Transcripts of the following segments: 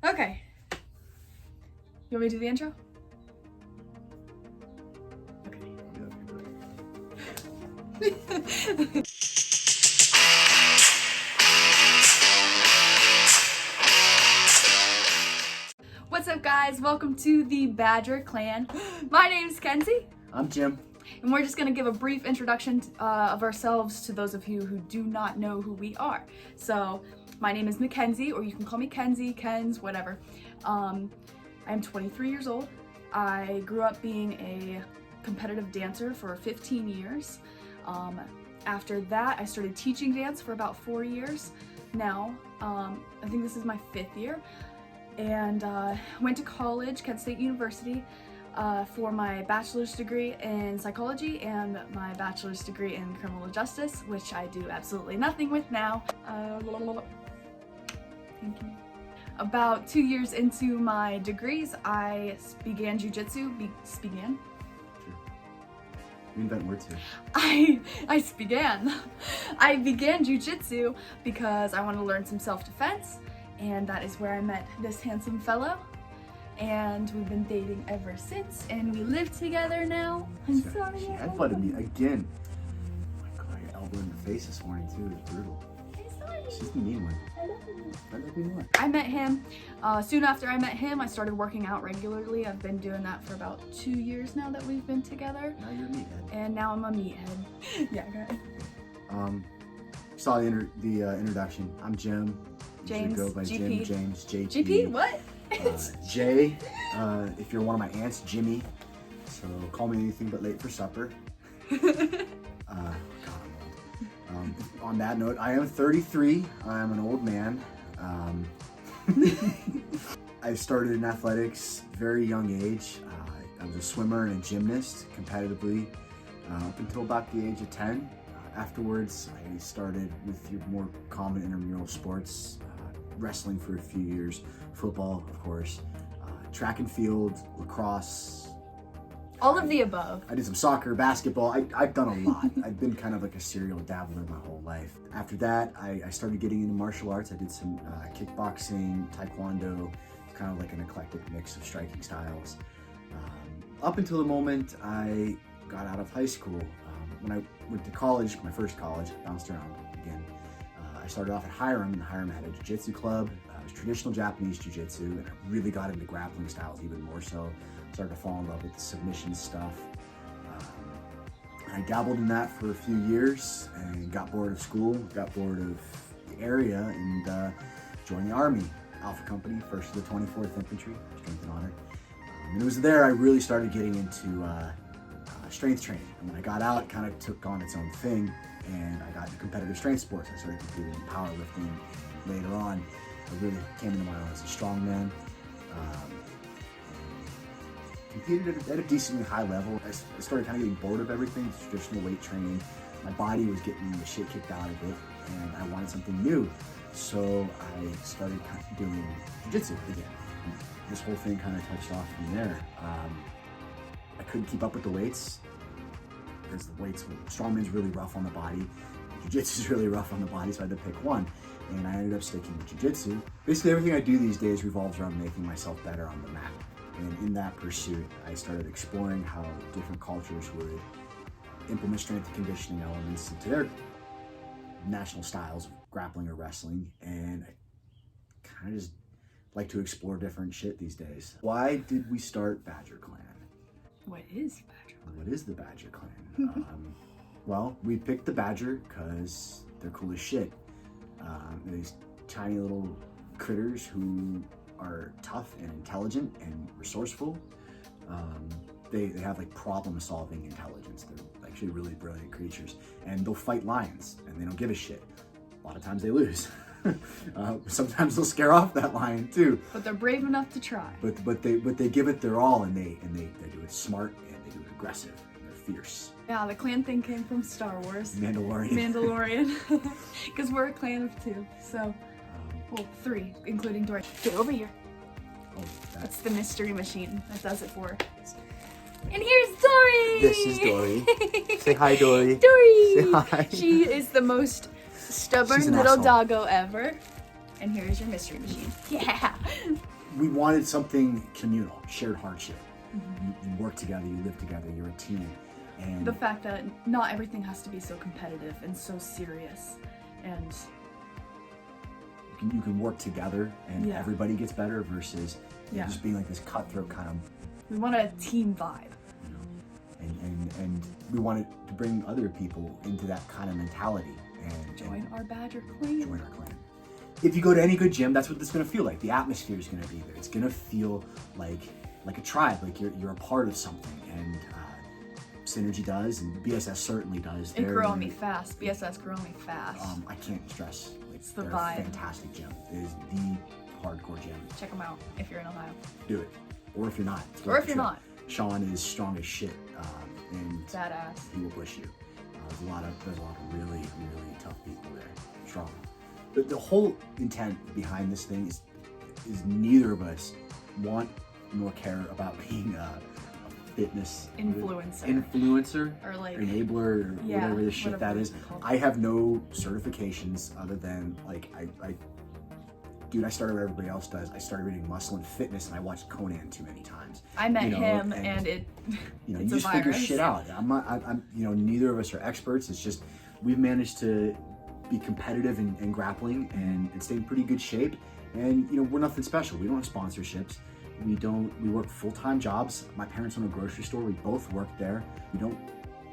Okay. You want me to do the intro? Okay. What's up, guys? Welcome to the Badger Clan. My name's Kenzie. I'm Jim. And we're just going to give a brief introduction of ourselves to those of you who do not know who we are. So, my name is Mackenzie, or you can call me Kenzie, Kenz, whatever. I'm 23 years old. I grew up being a competitive dancer for 15 years. After that, I started teaching dance for about 4 years. Now, I think this is my 5th year. And went to college, Kent State University, for my bachelor's degree in psychology and my bachelor's degree in criminal justice, which I do absolutely nothing with now. Thank you. About 2 years into my degrees, I began jujitsu. Began? You invent words here. I began jujitsu because I wanted to learn some self-defense, and that is where I met this handsome fellow. And we've been dating ever since, and we live together now. I'm sorry. She headbutted me again. Oh my god, I got elbow in the face this morning too. It's brutal. I'm sorry. She's the mean one. I love you. I love you more. I met him. Soon after I met him, I started working out regularly. I've been doing that for about 2 years now that we've been together. Now you're a meathead. And now I'm a meathead. Yeah, go ahead. You saw the introduction. I'm Jim. James. Go by GP. Jim, James, JP. GP? What? Jay. If you're one of my aunts, Jimmy. So call me anything but late for supper. God, I'm old. On that note, I am 33. I am an old man. I started in athletics very young age. I was a swimmer and a gymnast competitively up until about the age of 10. Afterwards, I started with your more common intramural sports, wrestling for a few years, football, of course, track and field, lacrosse. All of the above. I did some soccer, basketball. I've done a lot. I've been kind of like a serial dabbler my whole life. After that, I started getting into martial arts. I did some kickboxing, taekwondo, kind of like an eclectic mix of striking styles. Up until the moment I got out of high school. When I went to college, my first college, bounced around again. I started off at Hiram, and Hiram had a jiu-jitsu club. It was traditional Japanese jiu-jitsu, and I really got into grappling styles even more so. Started to fall in love with the submission stuff. I dabbled in that for a few years and got bored of school, got bored of the area, and joined the Army. Alpha Company, 1st of the 24th Infantry, Strength and Honor. And it was there I really started getting into strength training. And when I got out, it kind of took on its own thing, and I got into competitive strength sports. I started competing in powerlifting. Later on, I really came into my own as a strongman. Competed at a decently high level. I started kind of getting bored of everything, traditional weight training. My body was getting the shit kicked out of it, and I wanted something new. So I started doing jiu-jitsu again. And this whole thing kind of touched off from there. I couldn't keep up with the weights because the weights, strongman's really rough on the body, jiu-jitsu's really rough on the body, so I had to pick one. And I ended up sticking with jiu-jitsu. Basically everything I do these days revolves around making myself better on the mat. And in that pursuit, I started exploring how different cultures would implement strength and conditioning elements into their national styles of grappling or wrestling. And I kind of just like to explore different shit these days. Why did we start Badger Clan? What is Badger Clan? What is the Badger Clan? Well, we picked the Badger because they're cool as shit. They're these tiny little critters who are tough and intelligent and resourceful. They have like problem-solving intelligence. They're actually really brilliant creatures, and they'll fight lions, and they don't give a shit. A lot of times they lose. Sometimes they'll scare off that lion too. But they're brave enough to try. But they give it their all, and they do it smart, and they do it aggressive, and they're fierce. Yeah, the clan thing came from Star Wars. Mandalorian. Because we're a clan of 2, so. Well, 3, including Dory. Get over here. Oh, that's the mystery machine that does it for us. And here's Dory! This is Dory. Say hi, Dory. Dory! Say hi. She is the most stubborn little doggo ever. And here's your mystery machine. Yeah! we wanted something communal, shared hardship. You work together, you live together, you're a team. And the fact that not everything has to be so competitive and so serious, and you can work together and everybody gets better versus just being like this cutthroat kind of. We want a team vibe. You know, and we wanted to bring other people into that kind of mentality and Join our Badger clan. Join our clan. If you go to any good gym, that's what it's gonna feel like. The atmosphere is gonna be there. It's gonna feel like a tribe, like you're a part of something, and Synergy does, and BSS certainly does. It grew on me fast. BSS grew on me fast. I can't stress. It's the they're vibe. A fantastic gym. It is the hardcore gym. Check them out if you're in Ohio. Do it, or if you're not. Or if you're not. Sean is strong as shit, and badass. He will push you. There's a lot of really tough people there. Strong. But the whole intent behind this thing is neither of us want nor care about being a fitness influencer or like enabler or whatever the shit that is. I have no certifications other than like I started what everybody else does. I started reading Muscle and Fitness, and I watched Conan too many times. I met him, and it. You just figure shit out. I'm neither of us are experts. It's just we've managed to be competitive and grappling and stay in pretty good shape. And we're nothing special. We don't have sponsorships. We work full-time jobs. My parents own a grocery store. We both work there.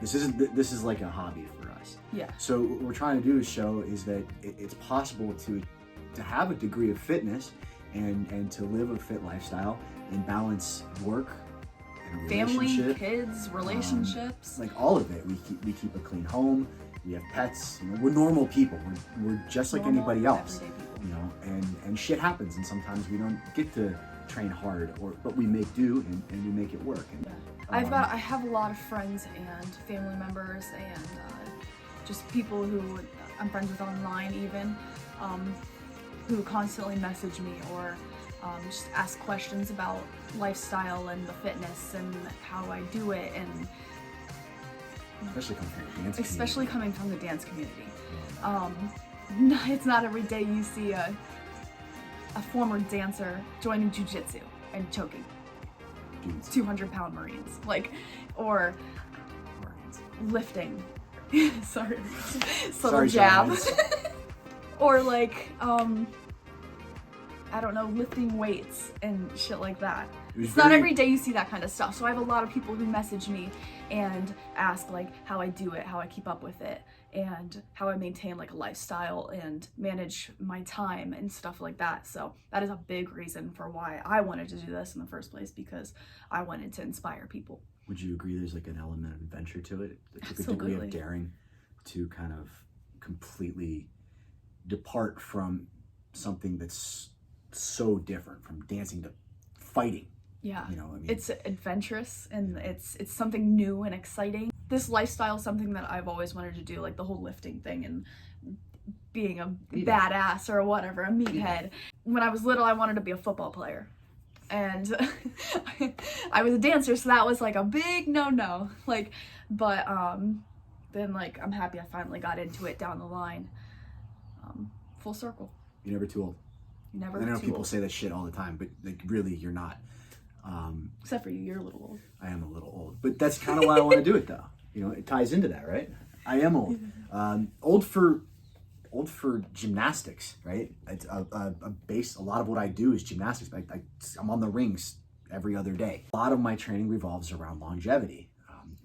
This is like a hobby for us. Yeah. So what we're trying to do is that it's possible to have a degree of fitness and to live a fit lifestyle and balance work and family, kids, relationships. Like all of it. We keep a clean home. We have pets. We're normal people. We're just like anybody else. And shit happens, and sometimes we don't get to train hard, but we make do and we make it work. And, I have a lot of friends and family members and just people who I'm friends with online even, who constantly message me or just ask questions about lifestyle and the fitness and how I do it, and especially coming coming from from the dance community. the dance community. It's not every day you see a former dancer joining jiu-jitsu and choking 200-pound Marines, or lifting. Sorry, subtle jab. Or I don't know, lifting weights and shit like that. It's not every day you see that kind of stuff. So I have a lot of people who message me and ask how I do it, how I keep up with it, and how I maintain a lifestyle and manage my time and stuff like that. So that is a big reason for why I wanted to do this in the first place, because I wanted to inspire people. Would you agree there's an element of adventure to it? It took Absolutely. a degree of daring to kind of completely depart from something that's so different, from dancing to fighting. Yeah, it's adventurous and it's something new and exciting. This lifestyle is something that I've always wanted to do, the whole lifting thing and being a badass or whatever, a meathead. When I was little, I wanted to be a football player. And I was a dancer, so that was a big no-no. But then I'm happy I finally got into it down the line. Full circle. You're never too old. You're never I know too people old. say that shit all the time, but really you're not. Except for you, you're a little old. I am a little old, but that's kind of why I want to do it though. It ties into that, right? I am old. Old for gymnastics, right? It's a base. A lot of what I do is gymnastics. I'm on the rings every other day. A lot of my training revolves around longevity.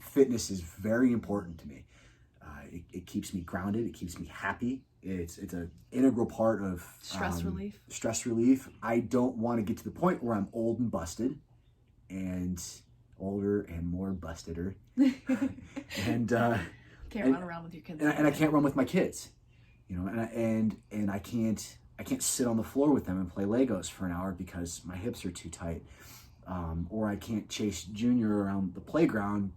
Fitness is very important to me. It keeps me grounded. It keeps me happy. It's an integral part of stress relief. Stress relief. I don't want to get to the point where I'm old and busted, and older and more busteder, and can't run around with your kids. And I can't run with my kids, and I can't sit on the floor with them and play Legos for an hour because my hips are too tight, or I can't chase Junior around the playground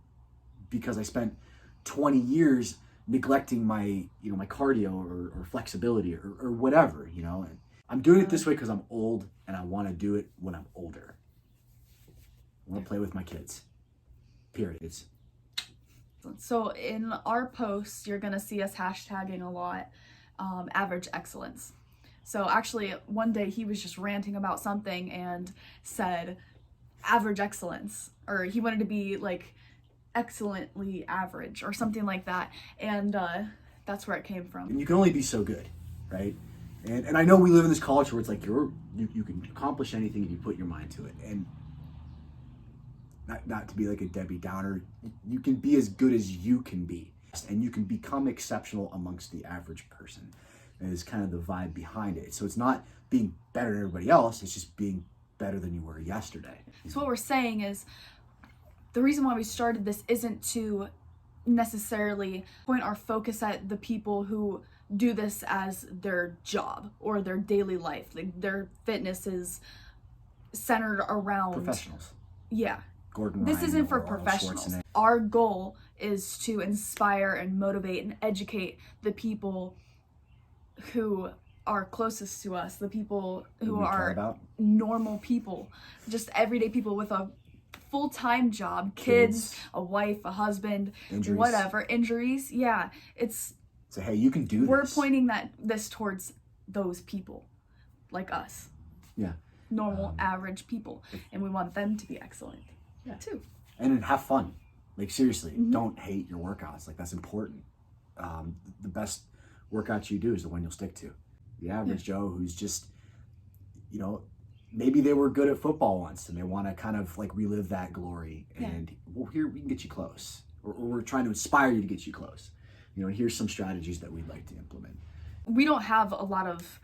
because I spent 20 years neglecting my my cardio or flexibility or whatever, and I'm doing it this way because I'm old and I want to do it when I'm older. I want to play with my kids, period. So in our posts, you're gonna see us hashtagging a lot average excellence. So actually, one day he was just ranting about something and said average excellence, or he wanted to be like excellently average or something like that. And that's where it came from. And you can only be so good, right? And I know we live in this culture where it's like you can accomplish anything if you put your mind to it. And not to be like a Debbie Downer, you can be as good as you can be. And you can become exceptional amongst the average person. And is kind of the vibe behind it. So it's not being better than everybody else, it's just being better than you were yesterday. So what we're saying is, the reason why we started this isn't to necessarily point our focus at the people who do this as their job or their daily life. Like their fitness is centered around Professionals. Yeah. Gordon This Ryan isn't for or Arnold professionals. Schwarzenegger. Our goal is to inspire and motivate and educate the people who are closest to us, the people who we care are about. normal people, just everyday people with a full-time job, kids, a wife, a husband, Injuries. whatever, injuries. Yeah, it's So hey, you can do this. we're pointing this towards those people like us. Yeah. Normal, average people, and we want them to be excellent. Yeah. Too. And then have fun. Like seriously, don't hate your workouts. Like that's important. The best workout you do is the one you'll stick to. The average Joe who's just, maybe they were good at football once and they want to kind of like relive that glory. And well, here we can get you close, or we're trying to inspire you to get you close. And here's some strategies that we'd like to implement. We don't have a lot of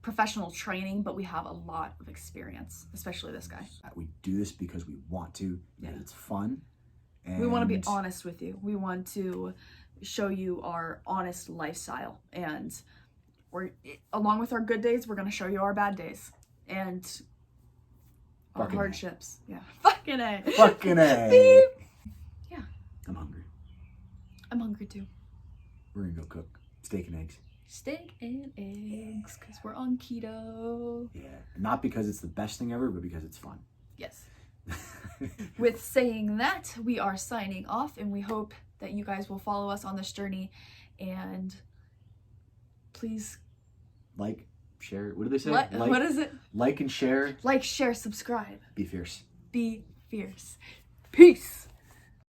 professional training, but we have a lot of experience, especially this guy. We do this because we want to. Yeah. It's fun. And we want to be honest with you. We want to show you our honest lifestyle, and we're, along with our good days, we're going to show you our bad days and our Fucking hardships. Yeah. Fucking A. Fucking A. Beep. Yeah. I'm hungry. I'm hungry too. We're going to go cook steak and eggs. Steak and eggs, because we're on keto. Yeah. Not because it's the best thing ever, but because it's fun. Yes. With saying that, we are signing off, and we hope that you guys will follow us on this journey, and please Like, share. What do they say? what is it? Like and share. Like, share, subscribe. Be fierce. Be fierce. Peace.